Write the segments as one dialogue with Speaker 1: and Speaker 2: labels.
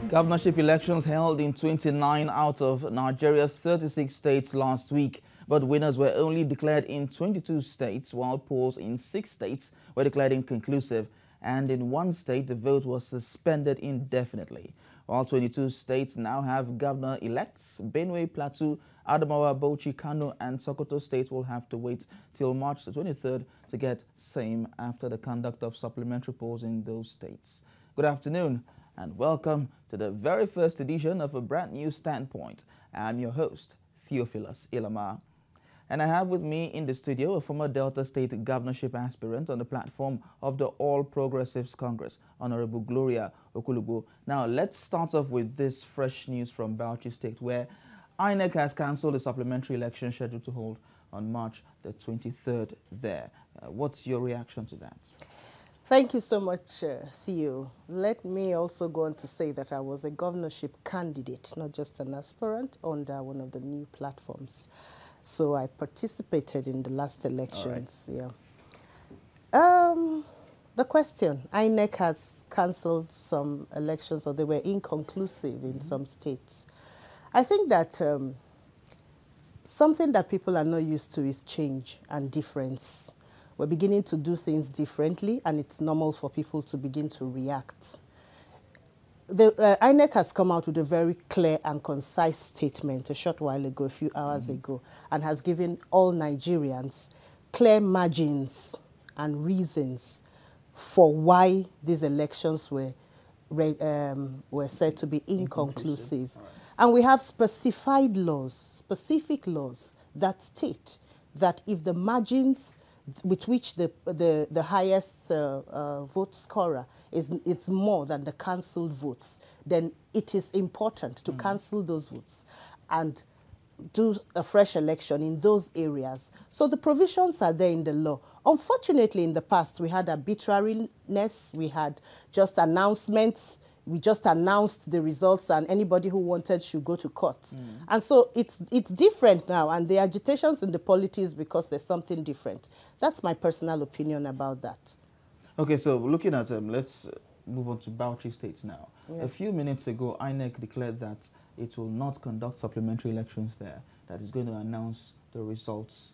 Speaker 1: Governorship elections held in 29 out of Nigeria's 36 states last week, but winners were only declared in 22 states, while polls in 6 states were declared inconclusive, and in 1 state the vote was suspended indefinitely. While 22 states now have governor-elects, Benue, Plateau, Adamawa, Bauchi, Kano and Sokoto states will have to wait till March the 23rd to get same after the conduct of supplementary polls in those states. Good afternoon and welcome to the very first edition of a brand new Standpoint. I'm your host, Theophilus Ilama. And I have with me in the studio a former Delta State governorship aspirant on the platform of the All Progressives Congress, Honorable Gloria Okulubo. Now, let's start off with this fresh news from Bauchi State, where INEC has cancelled the supplementary election scheduled to hold on March the 23rd there. What's your reaction to that?
Speaker 2: Thank you so much, Theo. Let me also go on to say that I was a governorship candidate, not just an aspirant, under one of the new platforms. So I participated in the last elections. Right. Yeah. The question, INEC has cancelled some elections, or they were inconclusive in some states. I think that something that people are not used to is change and difference. We're beginning to do things differently, and it's normal for people to begin to react. The INEC has come out with a very clear and concise statement a short while ago, a few hours ago, and has given all Nigerians clear margins and reasons for why these elections were said to be inconclusive. Right. And we have specific laws that state that if the margins with which the highest vote scorer it's more than the cancelled votes, then it is important to cancel those votes and do a fresh election in those areas. So the provisions are there in the law. Unfortunately, in the past, we had arbitrariness, we had just announcements. We just announced the results, and anybody who wanted should go to court. And so it's different now, and the agitations in the polity is because there's something different. That's my personal opinion about that. Okay,
Speaker 1: so looking at let's move on to Bauchi State now. Yeah. A few minutes ago, INEC declared that it will not conduct supplementary elections there, that is going to announce the results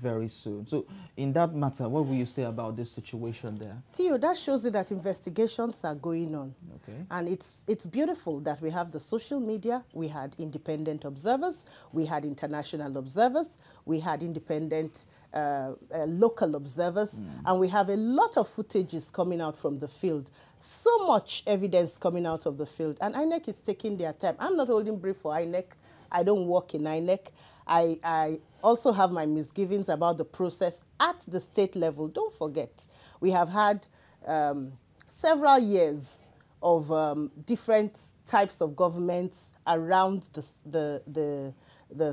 Speaker 1: very soon. So in that matter, what will you say about this situation there?
Speaker 2: Theo, that shows you that investigations are going on.
Speaker 1: Okay.
Speaker 2: And it's beautiful that we have the social media, we had independent observers, we had international observers, we had independent local observers, and we have a lot of footages coming out from the field. So much evidence coming out of the field, and INEC is taking their time. I'm not holding brief for INEC. I don't work in INEC. I also have my misgivings about the process at the state level. Don't forget, we have had several years of different types of governments around the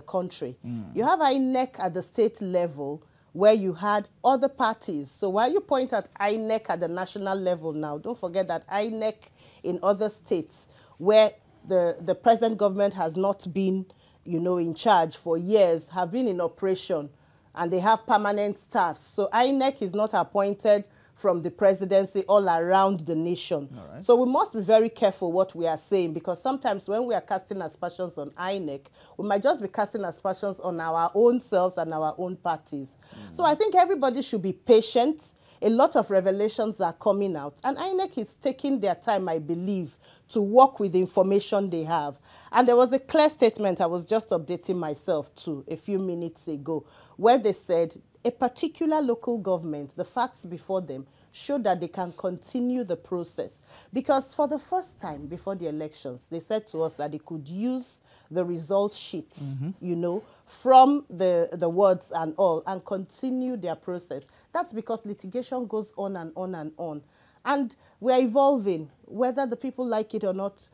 Speaker 2: country. You have INEC at the state level, where you had other parties. So while you point at INEC at the national level now, don't forget that INEC in other states where the present government has not been in charge for years, have been in operation, and they have permanent staffs. So INEC is not appointed from the presidency all around the nation. Right. So we must be very careful what we are saying, because sometimes when we are casting aspersions on INEC, we might just be casting aspersions on our own selves and our own parties. So I think everybody should be patient. A lot of revelations are coming out, and INEC is taking their time, I believe, to work with the information they have. And there was a clear statement I was just updating myself to a few minutes ago, where they said a particular local government, the facts before them, showed that they can continue the process. Because for the first time before the elections, they said to us that they could use the result sheets, from the words and all, and continue their process. That's because litigation goes on and on and on. And we're evolving, whether the people like it or not.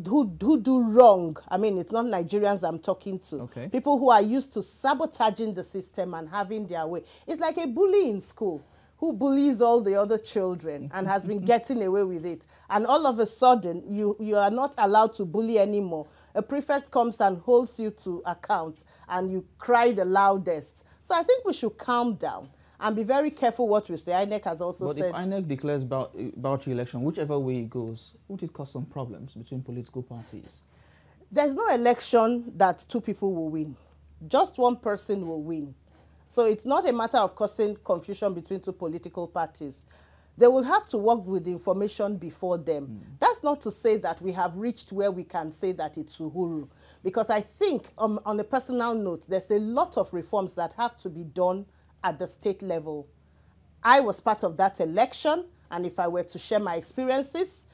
Speaker 2: Who do wrong. I mean, it's not Nigerians I'm talking to.
Speaker 1: Okay.
Speaker 2: People who are used to sabotaging the system and having their way. It's like a bully in school who bullies all the other children and has been getting away with it. And all of a sudden, you are not allowed to bully anymore. A prefect comes and holds you to account, and you cry the loudest. So I think we should calm down And be very careful what we say. INEC has also said...
Speaker 1: But if INEC declares Bauchi election, whichever way it goes, won't it cause some problems between political parties?
Speaker 2: There's no election that two people will win. Just one person will win. So it's not a matter of causing confusion between two political parties. They will have to work with the information before them. That's not to say that we have reached where we can say that it's Uhuru. Because I think, on a personal note, there's a lot of reforms that have to be done at the state level. I was part of that election, and if I were to share my experiences,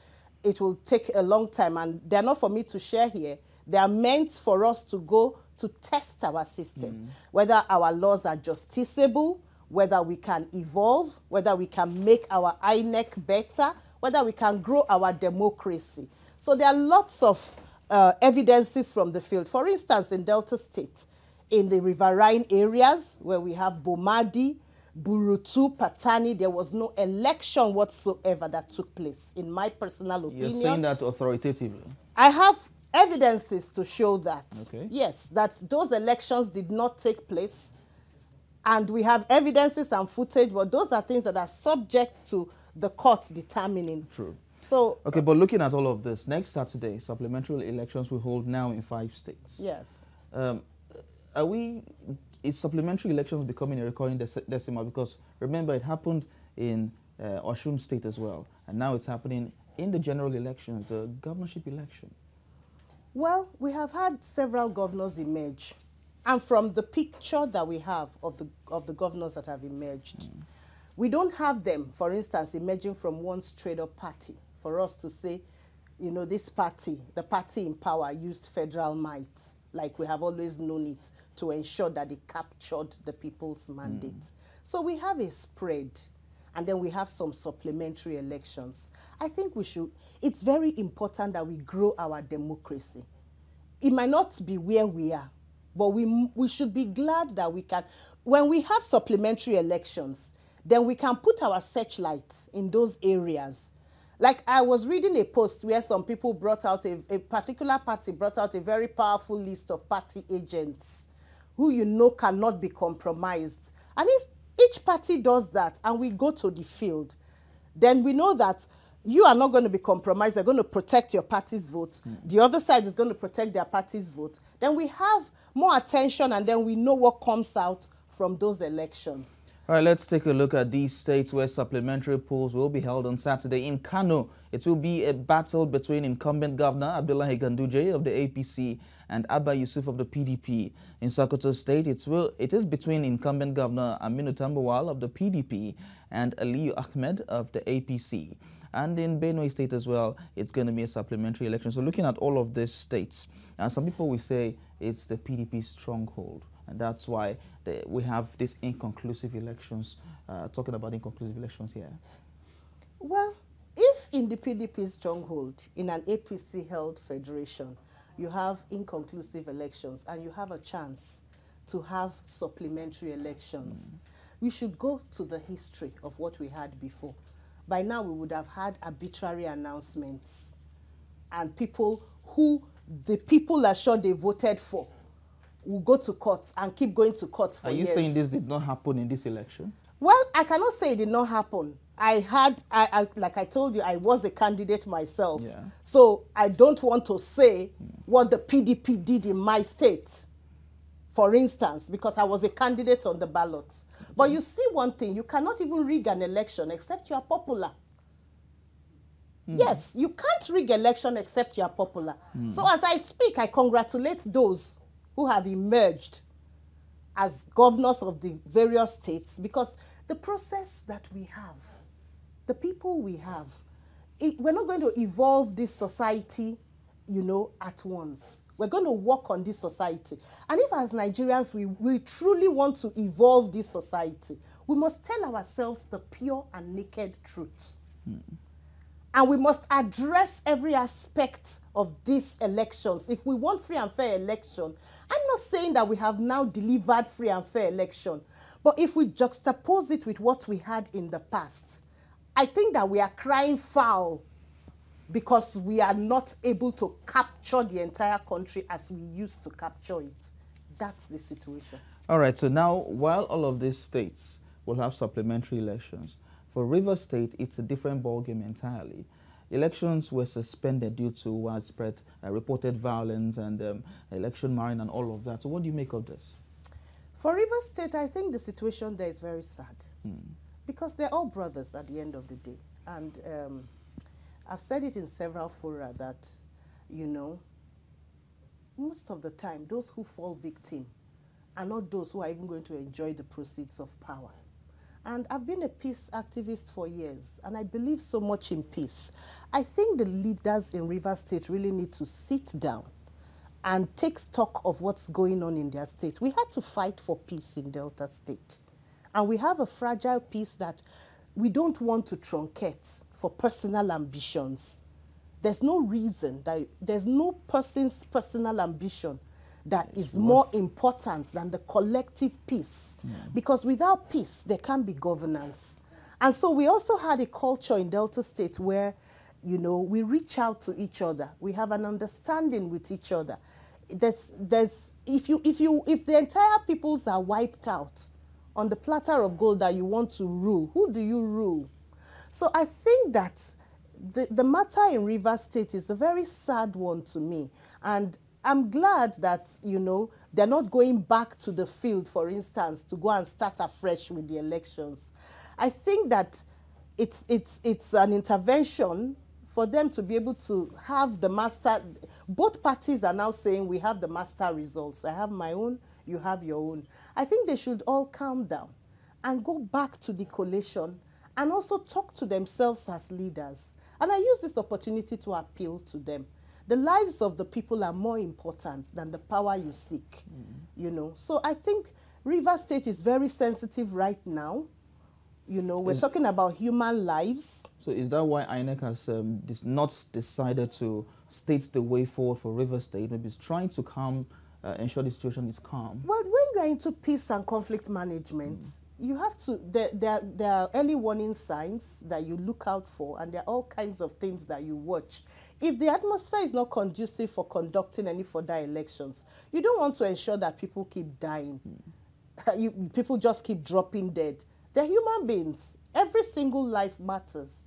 Speaker 2: it will take a long time, and they're not for me to share here. They are meant for us to go to test our system, whether our laws are justiciable, whether we can evolve, whether we can make our INEC better, whether we can grow our democracy. So there are lots of evidences from the field. For instance, in Delta State, in the riverine areas where we have Bomadi, Burutu, Patani, there was no election whatsoever that took place, in my personal opinion.
Speaker 1: You're saying that authoritatively?
Speaker 2: I have evidences to show that.
Speaker 1: Okay.
Speaker 2: Yes, that those elections did not take place. And we have evidences and footage, but those are things that are subject to the court determining.
Speaker 1: True.
Speaker 2: So,
Speaker 1: okay, but looking at all of this, next Saturday, supplementary elections will hold now in 5 states.
Speaker 2: yes.
Speaker 1: Is supplementary elections becoming a recurring decimal? Because remember, it happened in Osun State as well, and now it's happening in the general elections, the governorship election.
Speaker 2: Well, we have had several governors emerge. And from the picture that we have of the governors that have emerged, we don't have them, for instance, emerging from one straight-up party for us to say, you know, this party, the party in power, used federal might, like we have always known it, to ensure that they captured the people's mandate. So we have a spread, and then we have some supplementary elections. I think it's very important that we grow our democracy. It might not be where we are, but we should be glad that we can, when we have supplementary elections, then we can put our searchlights in those areas. Like I was reading a post where some people brought out, a particular party brought out a very powerful list of party agents who you know cannot be compromised. And if each party does that and we go to the field, then we know that you are not going to be compromised. You're going to protect your party's vote. The other side is going to protect their party's vote. Then we have more attention, and then we know what comes out from those elections.
Speaker 1: All right, let's take a look at these states where supplementary polls will be held on Saturday. In Kano, it will be a battle between incumbent Governor Abdullahi Ganduje of the APC and Abba Yusuf of the PDP. In Sokoto State, it is between incumbent Governor Aminu Tambawal of the PDP and Aliyu Ahmed of the APC. And in Benue State as well, it's going to be a supplementary election. So looking at all of these states, some people will say it's the PDP stronghold. And that's why we have these inconclusive elections, talking about inconclusive elections here.
Speaker 2: Well, if in the PDP stronghold, in an APC-held federation, you have inconclusive elections and you have a chance to have supplementary elections, we should go to the history of what we had before. By now, we would have had arbitrary announcements, and the people are sure they voted for will go to court and keep going to court for years.
Speaker 1: Are you saying this did not happen in this election?
Speaker 2: Well, I cannot say it did not happen. Like I told you, I was a candidate myself.
Speaker 1: Yeah.
Speaker 2: So I don't want to say what the PDP did in my state, for instance, because I was a candidate on the ballot. But you see one thing, you cannot even rig an election except you are popular. Yes, you can't rig election except you are popular. So as I speak, I congratulate those who have emerged as governors of the various states, because the process that we have, the people we have, we're not going to evolve this society, you know, at once. We're going to work on this society. And if as Nigerians we truly want to evolve this society, we must tell ourselves the pure and naked truth. And we must address every aspect of these elections. If we want free and fair election, I'm not saying that we have now delivered free and fair election, but if we juxtapose it with what we had in the past, I think that we are crying foul because we are not able to capture the entire country as we used to capture it. That's the situation.
Speaker 1: All right, so now, while all of these states we'll have supplementary elections. For Rivers State, it's a different ballgame entirely. Elections were suspended due to widespread reported violence and election marring and all of that. So what do you make of this?
Speaker 2: For Rivers State, I think the situation there is very sad because they're all brothers at the end of the day. And I've said it in several fora that, you know, most of the time, those who fall victim are not those who are even going to enjoy the proceeds of power. And I've been a peace activist for years, and I believe so much in peace. I think the leaders in Rivers State really need to sit down and take stock of what's going on in their state. We had to fight for peace in Delta State. And we have a fragile peace that we don't want to truncate for personal ambitions. There's no reason, there's no person's personal ambition that is more important than the collective peace. Because without peace, there can't be governance. And so we also had a culture in Delta State where, you know, we reach out to each other. We have an understanding with each other. If the entire peoples are wiped out on the platter of gold that you want to rule, who do you rule? So I think that the matter in Rivers State is a very sad one to me. And I'm glad that, you know, they're not going back to the field, for instance, to go and start afresh with the elections. I think that it's an intervention for them to be able to have the master. Both parties are now saying we have the master results. I have my own, you have your own. I think they should all calm down and go back to the collation and also talk to themselves as leaders. And I use this opportunity to appeal to them. The lives of the people are more important than the power you seek, you know. So I think Rivers State is very sensitive right now. You know, we're talking about human lives. So is that why INEC has not decided to state the way forward for Rivers State? Maybe it's trying to ensure the situation is calm. Well, when you're into peace and conflict management, you have to, there are early warning signs that you look out for, and there are all kinds of things that you watch. If the atmosphere is not conducive for conducting any further elections, you don't want to ensure that people keep dying. People just keep dropping dead. They're human beings. Every single life matters.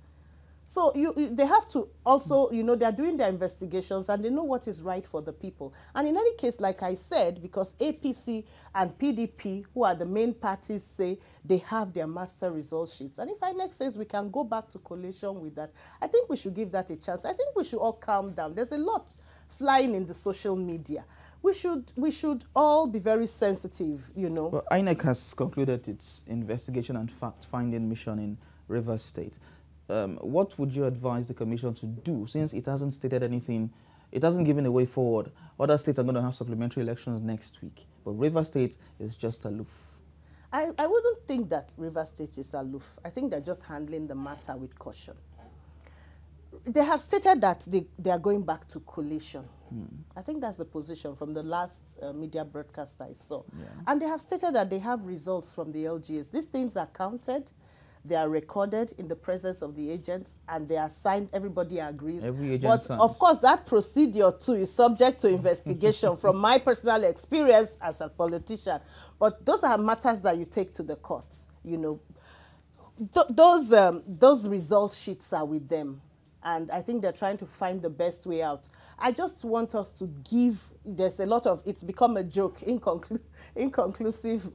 Speaker 2: So they have to also, you know, they're doing their investigations and they know what is right for the people. And in any case, like I said, because APC and PDP, who are the main parties, say they have their master result sheets. And if INEC says we can go back to collation with that, I think we should give that a chance. I think we should all calm down. There's a lot flying in the social media. We should all be very sensitive, you know. Well, INEC has concluded its investigation and fact-finding mission in Rivers State. What would you advise the Commission to do, since it hasn't stated anything, it hasn't given a way forward? Other states are going to have supplementary elections next week, but Rivers State is just aloof. I wouldn't think that Rivers State is aloof. I think they're just handling the matter with caution. They have stated that they are going back to collation. I think that's the position from the last media broadcast I saw. Yeah. And they have stated that they have results from the LGAs. These things are counted, they are recorded in the presence of the agents, and they are signed. Everybody agrees. Every agent but signs. Of course, that procedure too is subject to investigation from my personal experience as a politician. But those are matters that you take to the courts. You know, those result sheets are with them. And I think they're trying to find the best way out. I just want us to give, there's a lot of, it's become a joke, inconclusive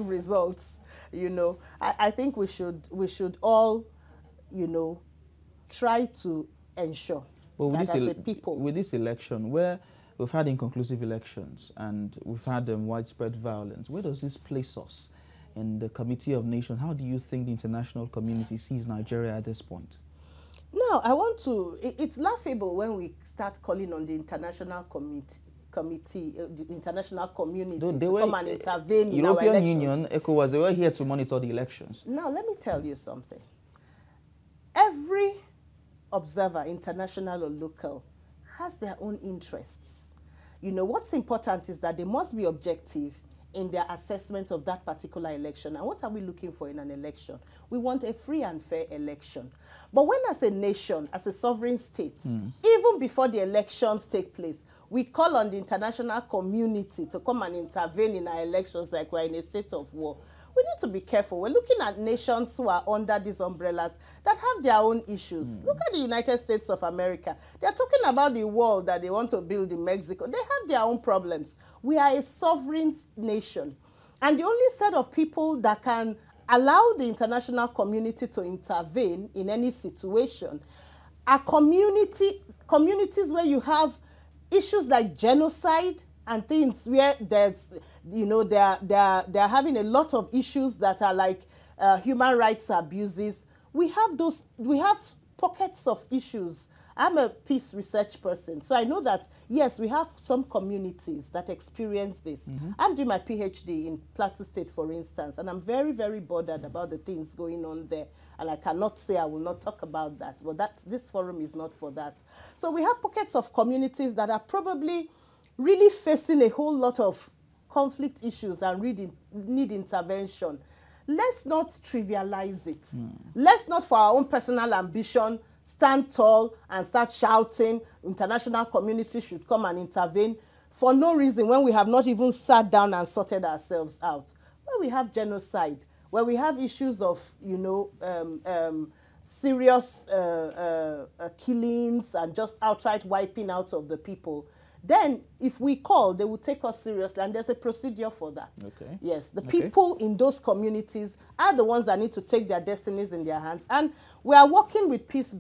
Speaker 2: results, you know. I think we should all, you know, try to ensure that as a people. With this election, where we've had inconclusive elections and we've had widespread violence, where does this place us in the Committee of Nations? How do you think the international community sees Nigeria at this point? No, I want to, it's laughable when we start calling on the international the international community to come and intervene in our elections. European Union, ECOWAS, they were here to monitor the elections. Now, let me tell you something. Every observer, international or local, has their own interests. You know, what's important is that they must be objective in their assessment of that particular election. And what are we looking for in an election? We want a free and fair election. But when as a nation, as a sovereign state, even before the elections take place, we call on the international community to come and intervene in our elections like we're in a state of war. We need to be careful. We're looking at nations who are under these umbrellas that have their own issues. Look at the United States of America. They're talking about the wall that they want to build in Mexico. They have their own problems. We are a sovereign nation. And the only set of people that can allow the international community to intervene in any situation are communities where you have issues like genocide and things where there's, you know, they're having a lot of issues that are like human rights abuses. We have pockets of issues. I'm a peace research person, so I know that, yes, we have some communities that experience this. I'm doing my PhD in Plateau State, for instance, and I'm very, very bothered about the things going on there. And I cannot say I will not talk about that, but this forum is not for that. So we have pockets of communities that are probably really facing a whole lot of conflict issues and need intervention. Let's not trivialize it. Let's not, for our own personal ambition, stand tall and start shouting, international community should come and intervene for no reason when we have not even sat down and sorted ourselves out. Where we have genocide, where we have issues of, you know, serious killings and just outright wiping out of the people, then if we call, they will take us seriously, and there's a procedure for that.
Speaker 1: Okay.
Speaker 2: Yes, the people in those communities are the ones that need to take their destinies in their hands, and we are working with peace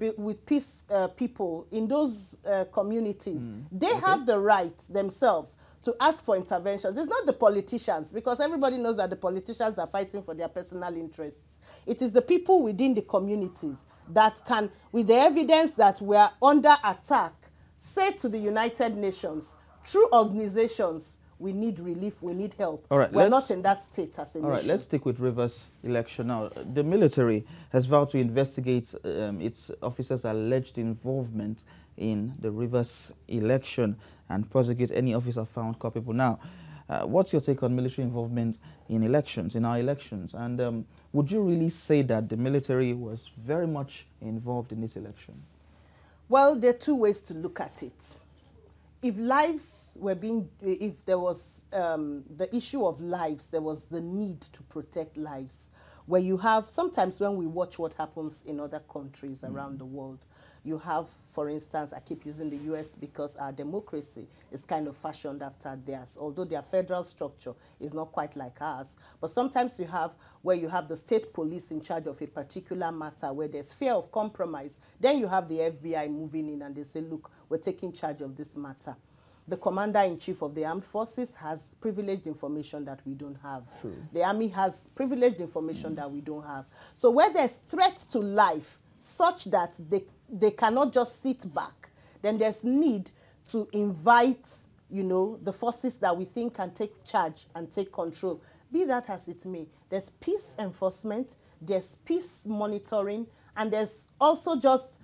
Speaker 2: people in those communities. They have the right themselves to ask for interventions. It's not the politicians, because everybody knows that the politicians are fighting for their personal interests. It is the people within the communities that can, with the evidence that we are under attack, say to the United Nations, through organizations, we need relief, we need help.
Speaker 1: All right,
Speaker 2: we're not in that state as a nation.
Speaker 1: All right, let's stick with Rivers election now. The military has vowed to investigate its officers' alleged involvement in the Rivers election and prosecute any officer found culpable. Now, what's your take on military involvement in elections, in our elections? And would you really say that the military was very much involved in this election?
Speaker 2: Well, there are two ways to look at it. If lives were being, if there was the issue of lives, there was the need to protect lives, where you have, sometimes when we watch what happens in other countries around the world, you have, for instance, I keep using the US because our democracy is kind of fashioned after theirs, although their federal structure is not quite like ours. But sometimes you have where you have the state police in charge of a particular matter where there's fear of compromise. Then you have the FBI moving in and they say, look, we're taking charge of this matter. The commander-in-chief of the armed forces has privileged information that we don't have. True. The army has privileged information that we don't have. So where there's threat to life such that they cannot just sit back, then there's need to invite, you know, the forces that we think can take charge and take control. Be that as it may, there's peace enforcement, there's peace monitoring, and there's also just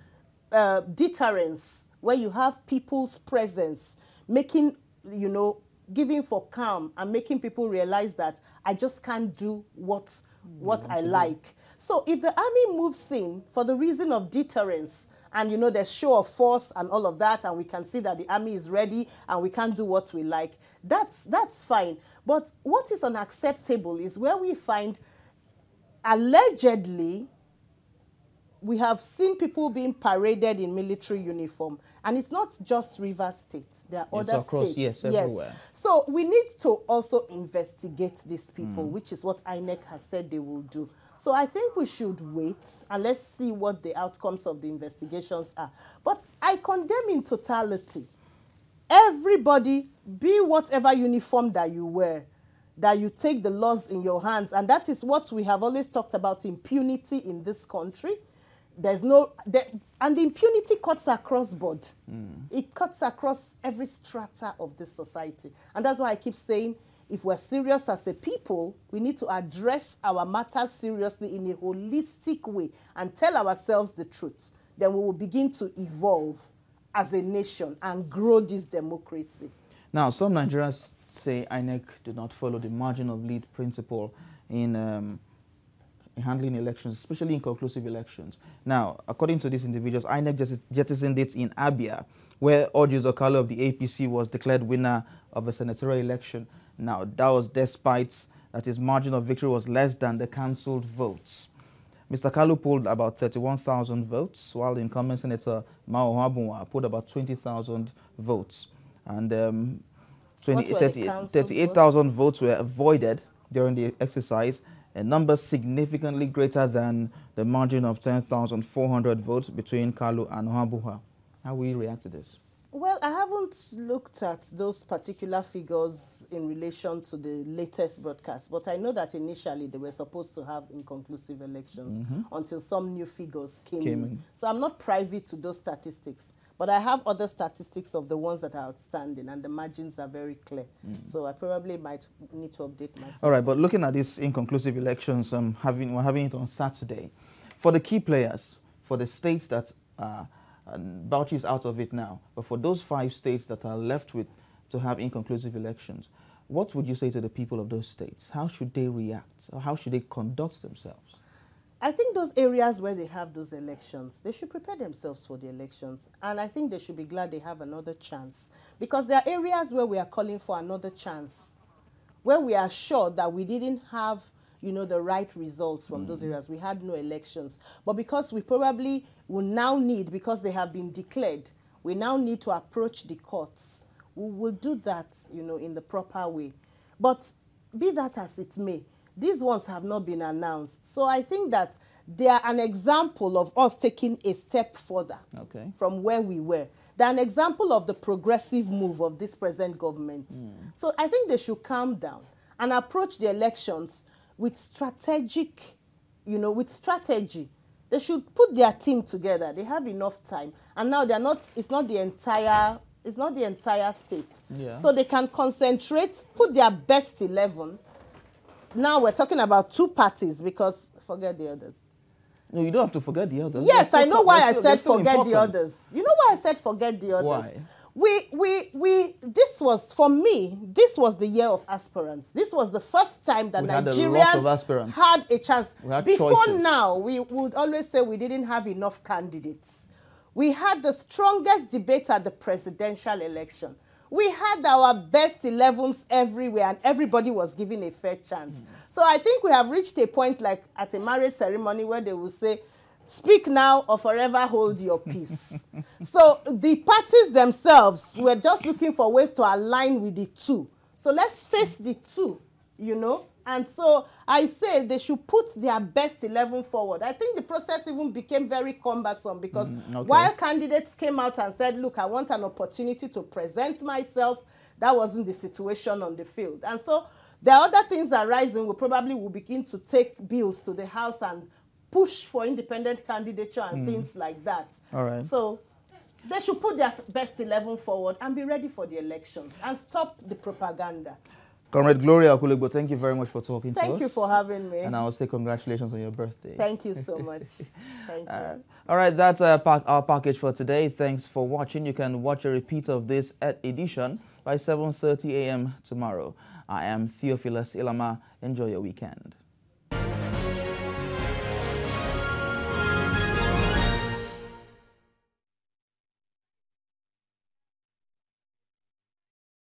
Speaker 2: deterrence, where you have people's presence, making, you know, giving for calm and making people realize that I just can't do what I like. So if the army moves in for the reason of deterrence, and, you know, there's show of force and all of that, and we can see that the army is ready and we can't do what we like, that's fine. But what is unacceptable is where we find, allegedly, we have seen people being paraded in military uniform. And it's not just Rivers State. There are other states.
Speaker 1: Yes, everywhere.
Speaker 2: So we need to also investigate these people, which is what INEC has said they will do. So I think we should wait and let's see what the outcomes of the investigations are. But I condemn in totality, everybody, be whatever uniform that you wear, that you take the laws in your hands. And that is what we have always talked about, impunity in this country. There's no, and the impunity cuts across board. It cuts across every strata of this society. And that's why I keep saying, if we're serious as a people, we need to address our matters seriously in a holistic way and tell ourselves the truth. Then we will begin to evolve as a nation and grow this democracy.
Speaker 1: Now, some Nigerians say INEC did not follow the margin of lead principle in handling elections, especially inconclusive elections. Now, according to these individuals, INEC just jettisoned it in Abia, where Orji's Okalu of the APC was declared winner of a senatorial election. Now, that was despite that his margin of victory was less than the cancelled votes. Mr. Kalu polled about 31,000 votes, while the incumbent Senator Mao Habunwa polled about 20,000 votes. And 38,000 votes were avoided during the exercise, a number significantly greater than the margin of 10,400 votes between Kalu and Habunwa. How will you react to this?
Speaker 2: Well, I haven't looked at those particular figures in relation to the latest broadcast, but I know that initially they were supposed to have inconclusive elections until some new figures came in. So I'm not privy to those statistics, but I have other statistics of the ones that are outstanding, and the margins are very clear. So I probably might need to update myself.
Speaker 1: All right, but looking at these inconclusive elections, we're having it on Saturday. For the key players, for the states that Bauchi is out of it now, but for those 5 states that are left with to have inconclusive elections, what would you say to the people of those states? How should they react? Or how should they conduct themselves?
Speaker 2: I think those areas where they have those elections, they should prepare themselves for the elections. And I think they should be glad they have another chance. Because there are areas where we are calling for another chance, where we are sure that we didn't have the right results from those areas. We had no elections. But because we probably will now need, because they have been declared, we now need to approach the courts. We will do that, in the proper way. But be that as it may, these ones have not been announced. So I think that they are an example of us taking a step further from where we were. They're an example of the progressive move of this present government. So I think they should calm down and approach the elections with strategic, with strategy. They should put their team together. They have enough time. And now it's not the entire state. Yeah. So they can concentrate, put their best 11. Now we're talking about 2 parties, because forget the others.
Speaker 1: No, you don't have to forget the others.
Speaker 2: Yes, I know why I said forget the others. You know why I said forget the others?
Speaker 1: Why?
Speaker 2: This was, for me, this was the year of aspirants. This was the first time that Nigerians had a chance. Before now, we would always say we didn't have enough candidates. We had the strongest debate at the presidential election. We had our best 11s everywhere, and everybody was given a fair chance. So I think we have reached a point like at a marriage ceremony where they will say, speak now or forever hold your peace. So the parties themselves were just looking for ways to align with the 2. So let's face the 2, And so I say they should put their best 11 forward. I think the process even became very cumbersome because while candidates came out and said, look, I want an opportunity to present myself, that wasn't the situation on the field. And so there are other things arising. We probably will begin to take bills to the House and push for independent candidature and things like that.
Speaker 1: All right.
Speaker 2: So they should put their best 11 forward and be ready for the elections and stop the propaganda.
Speaker 1: Comrade Gloria Okulegbo, thank you very much for talking to us.
Speaker 2: Thank you for having me.
Speaker 1: And I will say congratulations on your birthday.
Speaker 2: Thank you so much. Thank you.
Speaker 1: All right, that's our package for today. Thanks for watching. You can watch a repeat of this edition by 7:30 a.m. tomorrow. I am Theophilus Ilama. Enjoy your weekend.